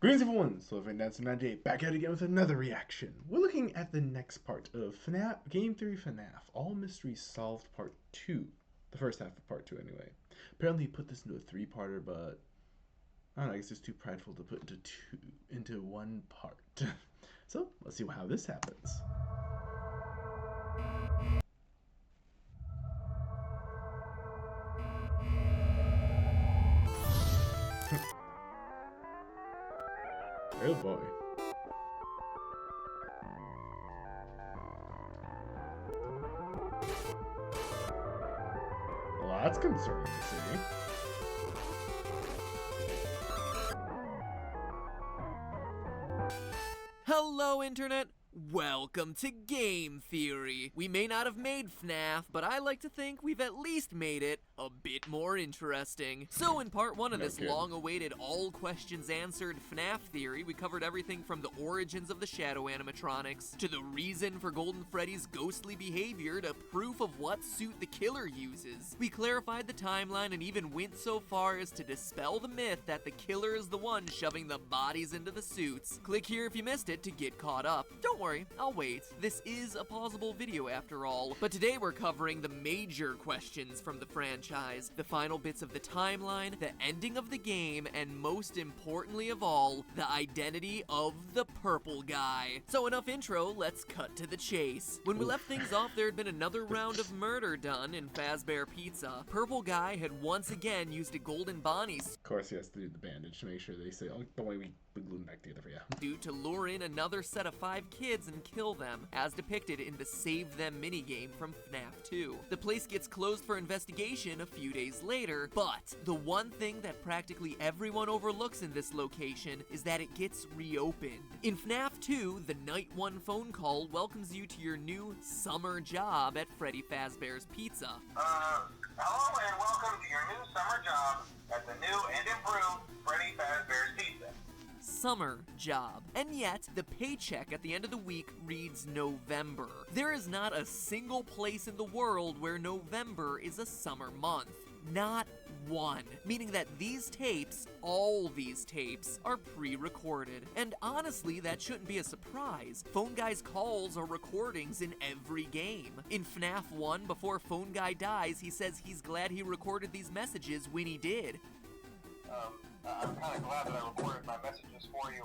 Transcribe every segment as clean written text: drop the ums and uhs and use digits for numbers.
Greetings everyone, so FNAF back at it again with another reaction. We're looking at the next part of FNAF, Game Theory FNAF, All Mysteries Solved Part 2. The first half of Part 2 anyway. Apparently he put this into a three-parter, but I don't know, I guess it's too prideful to put into one part. So, let's see how this happens. Oh boy. Well, that's concerning to see. Hello, Internet! Welcome to Game Theory. We may not have made FNAF, but I like to think we've at least made it a bit more interesting. So in part one of this long-awaited all questions answered FNAF theory, we covered everything from the origins of the shadow animatronics, to the reason for Golden Freddy's ghostly behavior, to proof of what suit the killer uses. We clarified the timeline and even went so far as to dispel the myth that the killer is the one shoving the bodies into the suits. Click here if you missed it to get caught up. Don't worry, I'll wait. This is a pausable video after all. But today we're covering the major questions from the franchise, the final bits of the timeline, the ending of the game, and most importantly of all, the identity of the purple guy. So enough intro, let's cut to the chase. When we left things off, there had been another round of murder done in Fazbear Pizza. Purple guy had once again used a golden Bonnie Of course he has to do the bandage to make sure they say, oh, don't worry, we glued them back together for you. To lure in another set of 5 kids and kill them, as depicted in the Save Them minigame from FNAF 2. The place gets closed for investigation a few days later, but the one thing that practically everyone overlooks in this location is that it gets reopened. In FNAF 2, the Night 1 phone call welcomes you to your new summer job at Freddy Fazbear's Pizza. Hello and welcome to your new summer job at the new and improved Freddy Fazbear's Pizza. Summer job. And yet, the paycheck at the end of the week reads November. There is not a single place in the world where November is a summer month. Not one. Meaning that these tapes, all these tapes, are pre-recorded. And honestly, that shouldn't be a surprise. Phone Guy's calls are recordings in every game. In FNAF 1, before Phone Guy dies, he says he's glad he recorded these messages when he did. I'm kind of glad that I recorded my messages for you.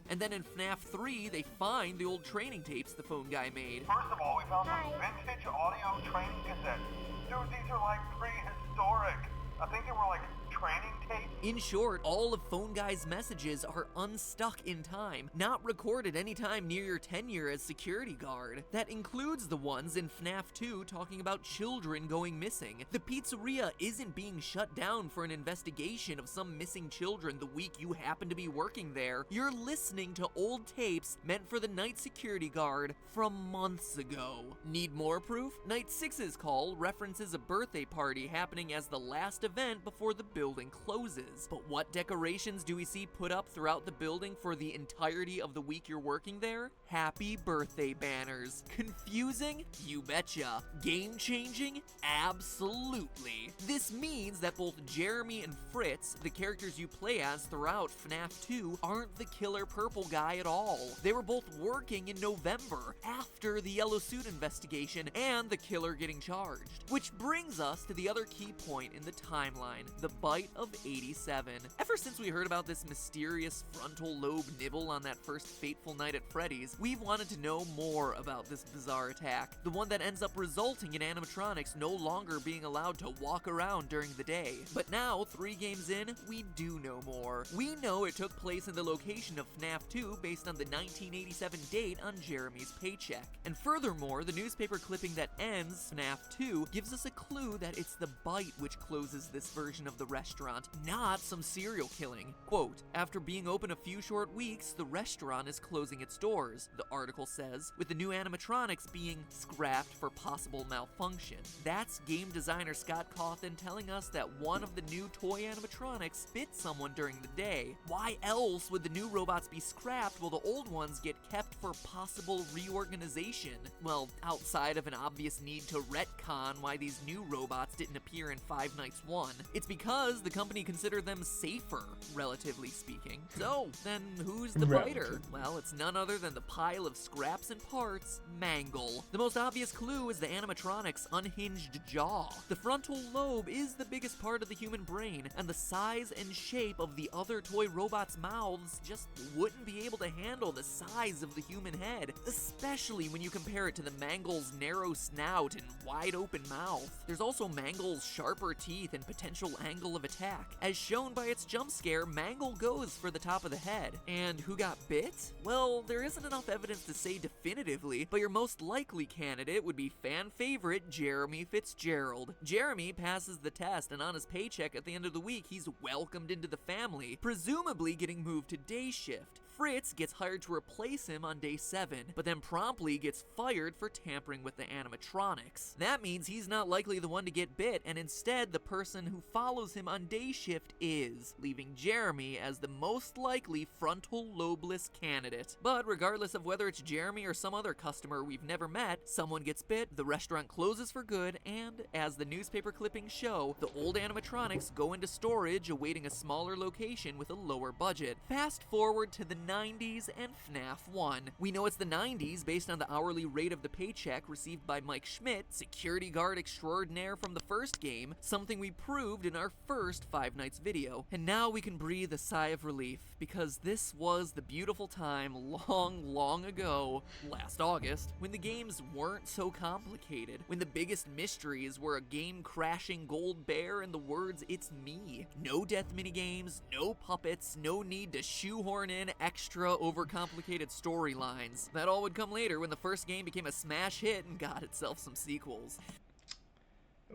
And then in FNAF 3, they find the old training tapes the Phone Guy made. First of all, we found some vintage audio training cassettes. Dude, these are like prehistoric. I think they were like training tapes. In short, all of Phone Guy's messages are unstuck in time, not recorded anytime near your tenure as security guard. That includes the ones in FNAF 2 talking about children going missing. The pizzeria isn't being shut down for an investigation of some missing children the week you happen to be working there. You're listening to old tapes meant for the night security guard from months ago. Need more proof? Night 6's call references a birthday party happening as the last event before the building closes. But what decorations do we see put up throughout the building for the entirety of the week you're working there? Happy birthday banners. Confusing? You betcha. Game-changing? Absolutely. This means that both Jeremy and Fritz, the characters you play as throughout FNAF 2, aren't the killer purple guy at all. They were both working in November, after the yellow suit investigation and the killer getting charged. Which brings us to the other key point in the timeline, the bite of 87. Ever since we heard about this mysterious frontal lobe nibble on that first fateful night at Freddy's, we've wanted to know more about this bizarre attack, the one that ends up resulting in animatronics no longer being allowed to walk around during the day. But now, 3 games in, we do know more. We know it took place in the location of FNAF 2 based on the 1987 date on Jeremy's paycheck. And furthermore, the newspaper clipping that ends FNAF 2 gives us a clue that it's the bite which closes this version of the restaurant, not some serial killing. Quote, after being open a few short weeks, the restaurant is closing its doors, the article says, with the new animatronics being scrapped for possible malfunction. That's game designer Scott Cawthon telling us that one of the new toy animatronics bit someone during the day. Why else would the new robots be scrapped while the old ones get kept for possible reorganization? Well, outside of an obvious need to retcon why these new robots didn't appear in Five Nights 1. It's because cases, the company considered them safer, relatively speaking. So, then who's the biter? Well, it's none other than the pile of scraps and parts, Mangle. The most obvious clue is the animatronic's unhinged jaw. The frontal lobe is the biggest part of the human brain, and the size and shape of the other toy robots' mouths just wouldn't be able to handle the size of the human head, especially when you compare it to the Mangle's narrow snout and wide open mouth. There's also Mangle's sharper teeth and potential angle of attack. As shown by its jump scare, Mangle goes for the top of the head. And who got bit? Well, there isn't enough evidence to say definitively, but your most likely candidate would be fan favorite Jeremy Fitzgerald. Jeremy passes the test, and on his paycheck at the end of the week, he's welcomed into the family, presumably getting moved to day shift. Fritz gets hired to replace him on day 7, but then promptly gets fired for tampering with the animatronics. That means he's not likely the one to get bit, and instead the person who follows him on day shift is, leaving Jeremy as the most likely frontal lobeless candidate. But regardless of whether it's Jeremy or some other customer we've never met, someone gets bit, the restaurant closes for good, and as the newspaper clippings show, the old animatronics go into storage awaiting a smaller location with a lower budget. Fast forward to the 90s and FNAF 1. We know it's the 90s based on the hourly rate of the paycheck received by Mike Schmidt, security guard extraordinaire from the first game, something we proved in our first Five Nights video. And now we can breathe a sigh of relief, because this was the beautiful time long ago, last August, when the games weren't so complicated, when the biggest mysteries were a game-crashing gold bear and the words "it's me." No death minigames, no puppets, no need to shoehorn in extra overcomplicated storylines. That all would come later when the first game became a smash hit and got itself some sequels.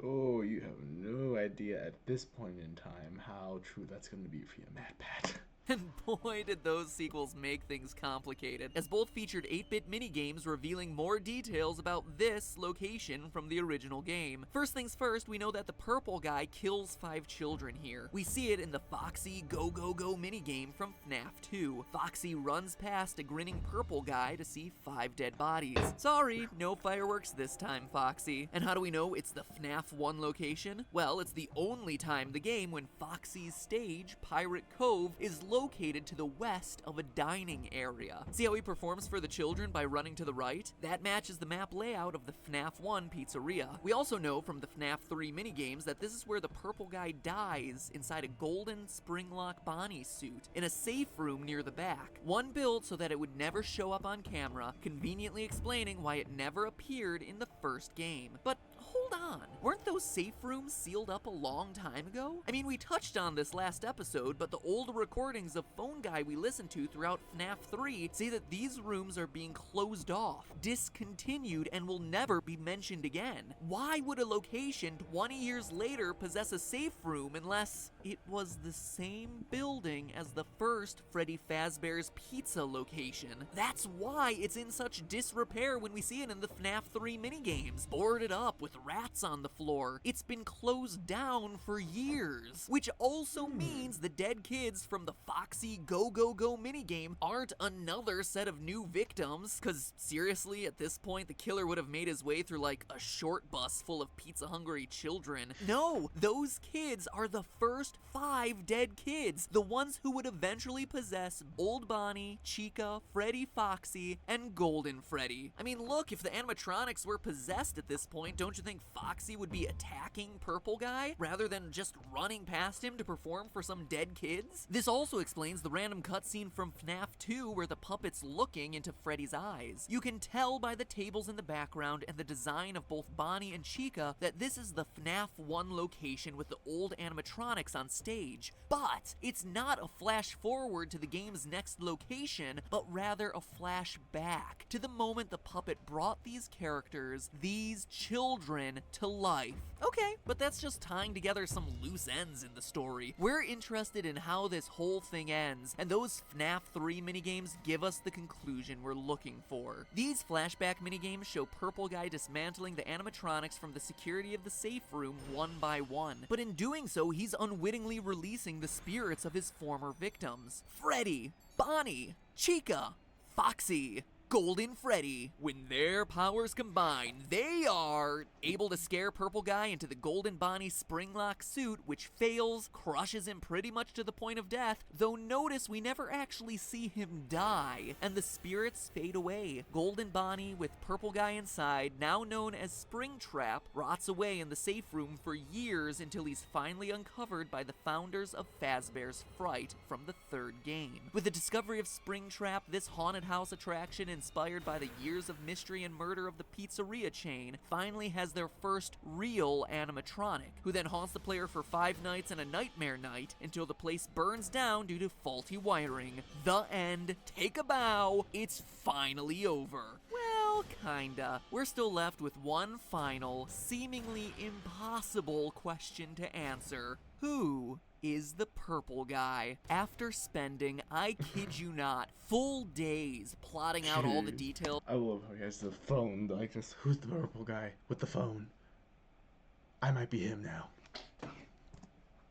Oh, you have no idea at this point in time how true that's going to be for you, Mad Pat. And boy did those sequels make things complicated, as both featured 8-bit minigames revealing more details about this location from the original game. First things first, we know that the purple guy kills 5 children here. We see it in the Foxy Go Go Go minigame from FNAF 2. Foxy runs past a grinning purple guy to see 5 dead bodies. Sorry, no fireworks this time, Foxy. And how do we know it's the FNAF 1 location? Well, it's the only time in the game when Foxy's stage, Pirate Cove, is located to the west of a dining area. See how he performs for the children by running to the right? That matches the map layout of the FNAF 1 pizzeria. We also know from the FNAF 3 minigames that this is where the purple guy dies inside a golden Springlock Bonnie suit in a safe room near the back. One built so that it would never show up on camera, conveniently explaining why it never appeared in the first game. But hold on, weren't those safe rooms sealed up a long time ago? I mean, we touched on this last episode, but the old recordings of Phone Guy we listened to throughout FNAF 3 say that these rooms are being closed off, discontinued, and will never be mentioned again. Why would a location 20 years later possess a safe room unless it was the same building as the first Freddy Fazbear's Pizza location? That's why it's in such disrepair when we see it in the FNAF 3 minigames, boarded up with rats on the floor. It's been closed down for years, which also means the dead kids from the Foxy Go Go Go minigame aren't another set of new victims, cause seriously, at this point, the killer would have made his way through like a short bus full of pizza-hungry children. No, those kids are the first 5 dead kids, the ones who would eventually possess Old Bonnie, Chica, Freddy Foxy, and Golden Freddy. I mean, look, if the animatronics were possessed at this point, don't you think Foxy would be attacking Purple Guy rather than just running past him to perform for some dead kids? This also explains the random cutscene from FNAF 2 where the puppet's looking into Freddy's eyes. You can tell by the tables in the background and the design of both Bonnie and Chica that this is the FNAF 1 location with the old animatronics on stage. But it's not a flash forward to the game's next location, but rather a flash back to the moment the puppet brought these characters, these children, to life. Okay, but that's just tying together some loose ends in the story. We're interested in how this whole thing ends, and those FNAF 3 minigames give us the conclusion we're looking for. These flashback minigames show Purple Guy dismantling the animatronics from the security of the safe room one by one, but in doing so, he's unwittingly releasing the spirits of his former victims. Freddy, Bonnie, Chica, Foxy. Golden Freddy. When their powers combine, they are able to scare Purple Guy into the Golden Bonnie springlock suit, which fails, crushes him pretty much to the point of death, though notice we never actually see him die, and the spirits fade away. Golden Bonnie, with Purple Guy inside, now known as Springtrap, rots away in the safe room for years until he's finally uncovered by the founders of Fazbear's Fright from the third game. With the discovery of Springtrap, this haunted house attraction, inspired by the years of mystery and murder of the pizzeria chain, finally has their first real animatronic, who then haunts the player for 5 nights and a nightmare night until the place burns down due to faulty wiring. The end. Take a bow. It's finally over. Well, kinda. We're still left with one final, seemingly impossible question to answer. Who is the Purple Guy? After spending, I kid you not, full days plotting out all the details I love how he has the phone, like this. Who's the purple guy with the phone? I might be him now.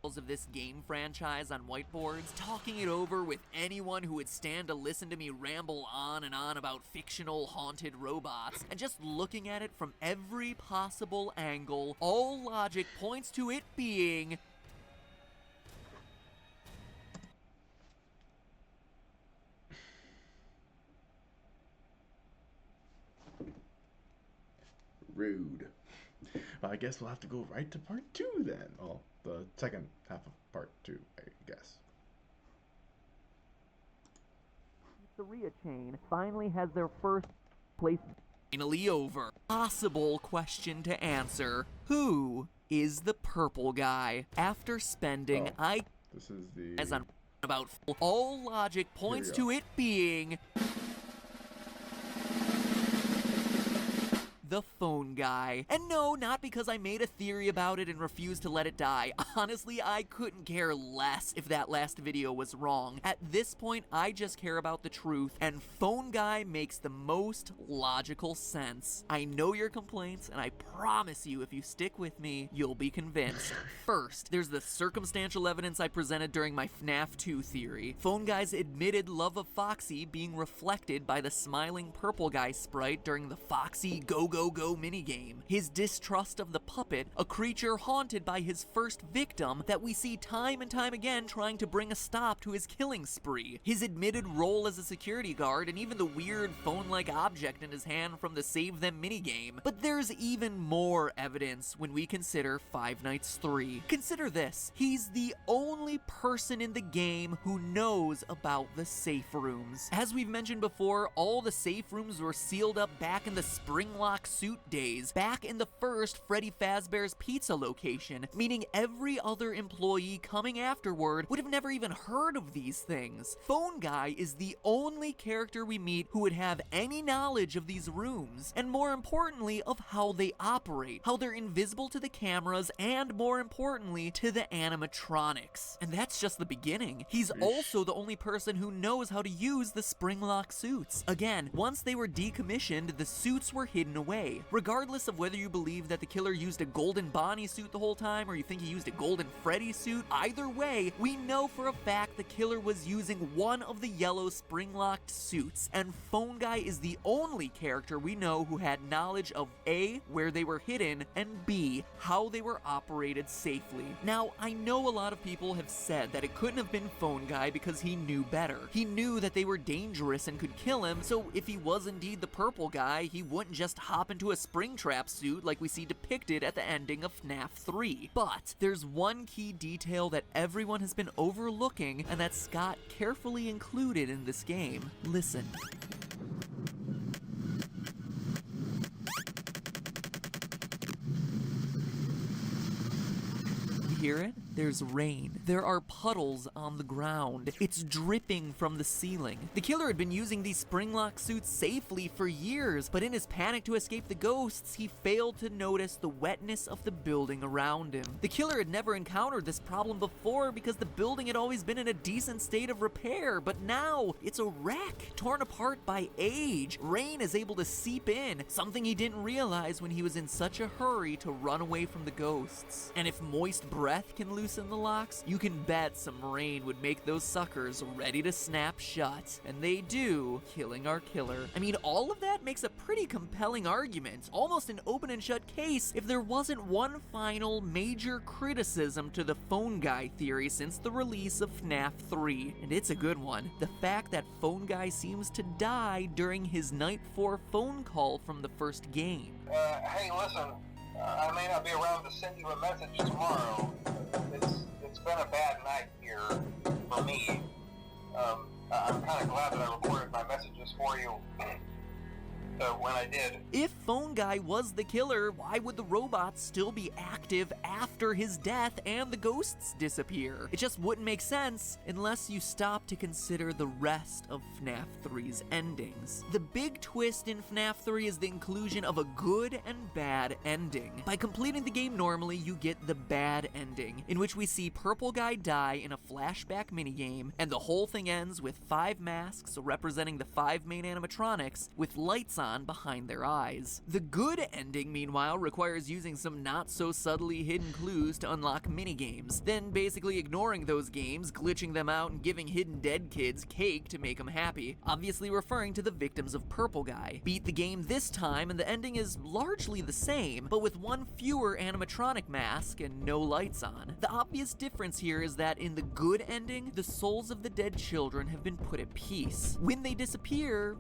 of this game franchise on whiteboards, talking it over with anyone who would stand to listen to me ramble on and on about fictional haunted robots, and just looking at it from every possible angle. All logic points to it being rude. Well, I guess we'll have to go right to part 2 then. Well, the second half of part 2, I guess. pizzeria chain finally has their first place finally over. Possible question to answer. Who is the Purple Guy? After spending This is the... as on about all logic points to it being the phone guy. And no, not because I made a theory about it and refused to let it die. Honestly, I couldn't care less if that last video was wrong. At this point, I just care about the truth, and phone guy makes the most logical sense. I know your complaints, and I promise you, if you stick with me, you'll be convinced. First, there's the circumstantial evidence I presented during my FNAF 2 theory. Phone guy's admitted love of Foxy being reflected by the smiling purple guy sprite during the Foxy Go Go Go minigame. His distrust of the puppet, a creature haunted by his first victim that we see time and time again trying to bring a stop to his killing spree. His admitted role as a security guard, and even the weird phone-like object in his hand from the Save Them minigame. But there's even more evidence when we consider Five Nights 3. Consider this. He's the only person in the game who knows about the safe rooms. As we've mentioned before, all the safe rooms were sealed up back in the Springlock suit days, back in the first Freddy Fazbear's Pizza location, meaning every other employee coming afterward would have never even heard of these things. Phone Guy is the only character we meet who would have any knowledge of these rooms, and more importantly, of how they operate, how they're invisible to the cameras, and more importantly, to the animatronics. And that's just the beginning. He's also the only person who knows how to use the Springlock suits. Again, once they were decommissioned, the suits were hidden away. Regardless of whether you believe that the killer used a Golden Bonnie suit the whole time, or you think he used a Golden Freddy suit, either way, we know for a fact the killer was using one of the yellow spring-locked suits, and Phone Guy is the only character we know who had knowledge of A, where they were hidden, and B, how they were operated safely. Now, I know a lot of people have said that it couldn't have been Phone Guy because he knew better. He knew that they were dangerous and could kill him, so if he was indeed the Purple Guy, he wouldn't just hop into a Springtrap suit like we see depicted at the ending of FNAF 3. But there's one key detail that everyone has been overlooking, and that Scott carefully included in this game. Listen. Hear it? There's rain. There are puddles on the ground. It's dripping from the ceiling. The killer had been using these Springlock suits safely for years, but in his panic to escape the ghosts, he failed to notice the wetness of the building around him. The killer had never encountered this problem before because the building had always been in a decent state of repair, but now it's a wreck, torn apart by age. Rain is able to seep in, something he didn't realize when he was in such a hurry to run away from the ghosts. And if moist breath can lose loosen the locks, you can bet some rain would make those suckers ready to snap shut. And they do, killing our killer. I mean, all of that makes a pretty compelling argument, almost an open and shut case, if there wasn't one final major criticism to the phone guy theory since the release of FNAF 3. And it's a good one. The fact that phone guy seems to die during his night 4 phone call from the first game. Hey, listen, I may not be around to send you a message tomorrow. It's been a bad night here for me. I'm kind of glad that I recorded my messages for you. When I did. If Phone Guy was the killer, why would the robots still be active after his death and the ghosts disappear? It just wouldn't make sense unless you stop to consider the rest of FNAF 3's endings. The big twist in FNAF 3 is the inclusion of a good and bad ending. By completing the game normally, you get the bad ending, in which we see Purple Guy die in a flashback minigame, and the whole thing ends with 5 masks representing the 5 main animatronics with lights on behind their eyes. The good ending, meanwhile, requires using some not-so-subtly hidden clues to unlock minigames, then basically ignoring those games, glitching them out, and giving hidden dead kids cake to make them happy, obviously referring to the victims of Purple Guy. Beat the game this time, and the ending is largely the same, but with 1 fewer animatronic mask and no lights on. The obvious difference here is that in the good ending, the souls of the dead children have been put at peace. When they disappear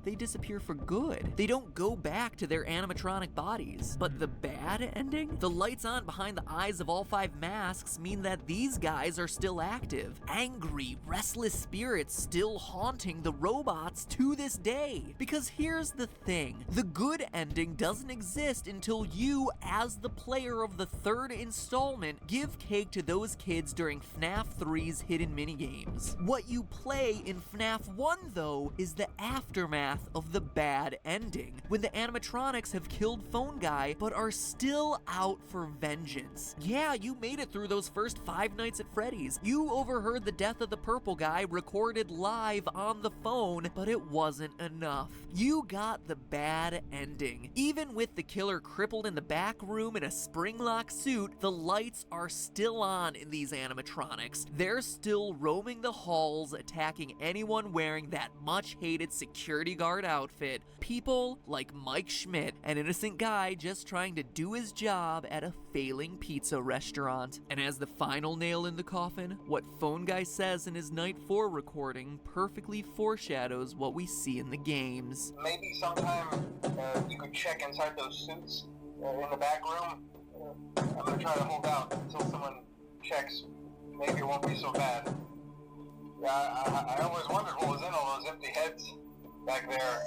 for good. They don't go back to their animatronic bodies. But the bad ending? The lights on behind the eyes of all 5 masks mean that these guys are still active. Angry, restless spirits still haunting the robots to this day. Because here's the thing. The good ending doesn't exist until you, as the player of the 3rd installment, give cake to those kids during FNAF 3's hidden minigames. What you play in FNAF 1, though, is the aftermath of the bad ending, when the animatronics have killed Phone Guy but are still out for vengeance. Yeah, you made it through those first 5 nights at Freddy's. You overheard the death of the Purple Guy recorded live on the phone, but it wasn't enough. You got the bad ending. Even with the killer crippled in the back room in a spring-lock suit, the lights are still on in these animatronics. They're still roaming the halls, attacking anyone wearing that much-hated security guard outfit. People like Mike Schmidt, an innocent guy just trying to do his job at a failing pizza restaurant. And as the final nail in the coffin, what Phone Guy says in his Night 4 recording perfectly foreshadows what we see in the games. Maybe sometime you could check inside those suits in the back room. I'm gonna try to hold out until someone checks. Maybe it won't be so bad. Yeah, I always wondered what was in all those empty heads back there.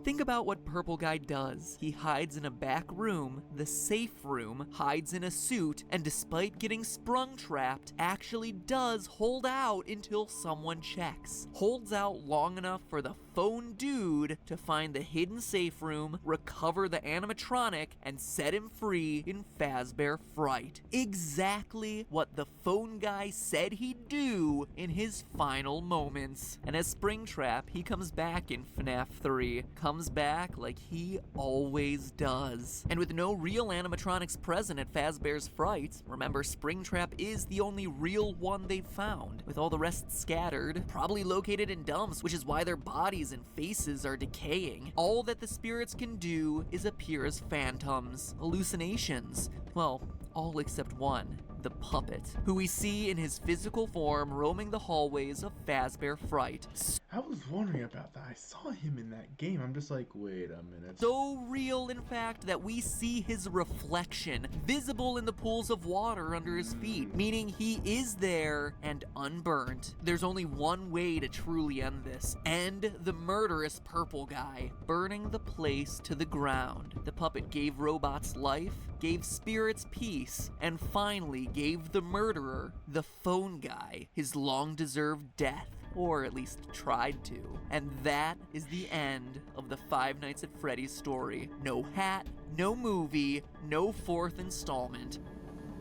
Think about what Purple Guy does. He hides in a back room, the safe room, hides in a suit, and despite getting sprung trapped, actually does hold out until someone checks. Holds out long enough for the phone dude to find the hidden safe room, recover the animatronic, and set him free in Fazbear Fright. Exactly what the Phone Guy said he'd do in his final moments. And as Springtrap, he comes back in FNAF 3. Comes back like he always does. And with no real animatronics present at Fazbear's Fright, remember Springtrap is the only real one they've found, with all the rest scattered, probably located in dumps, which is why their bodies and faces are decaying. All that the spirits can do is appear as phantoms, hallucinations. Well, all except one. The puppet, who we see in his physical form roaming the hallways of Fazbear Fright. I was wondering about that. I saw him in that game. I'm just like, wait a minute. So real, in fact, that we see his reflection visible in the pools of water under his feet, meaning he is there and unburnt. There's only one way to truly end this. End the murderous Purple Guy, burning the place to the ground. The puppet gave robots life, gave spirits peace, and finally gave the murderer, the Phone Guy, his long-deserved death. Or at least tried to. And that is the end of the Five Nights at Freddy's story. No hat, no movie, no 4th installment.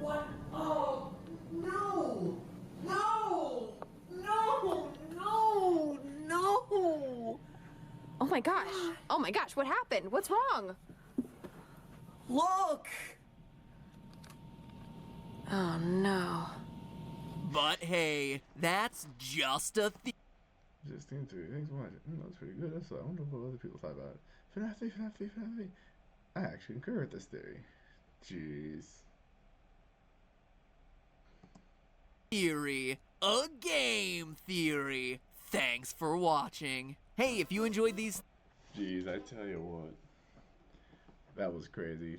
What? Oh, no! No! No! No! No! Oh my gosh. Oh my gosh, what happened? What's wrong? Look! Oh no. But hey, that's just a Just Game Theory. Thanks for watching. That's pretty good. That's what I wonder what other people thought about it. FNAF 3, FNAF 3, FNAF 3. I actually concur with this theory. Jeez. theory. A game theory. Thanks for watching. Hey, if you enjoyed these... Jeez, I tell you what. That was crazy.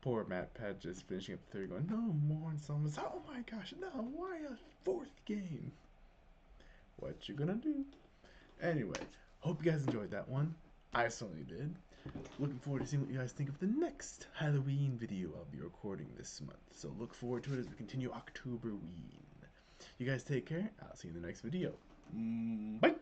Poor Matt Pat just finishing up the theory going, no more installments. Oh my gosh, no, why a 4th game? What you gonna do? Anyway, hope you guys enjoyed that one. I certainly did. Looking forward to seeing what you guys think of the next Halloween video I'll be recording this month. So look forward to it as we continue Octoberween. You guys take care. I'll see you in the next video. Bye!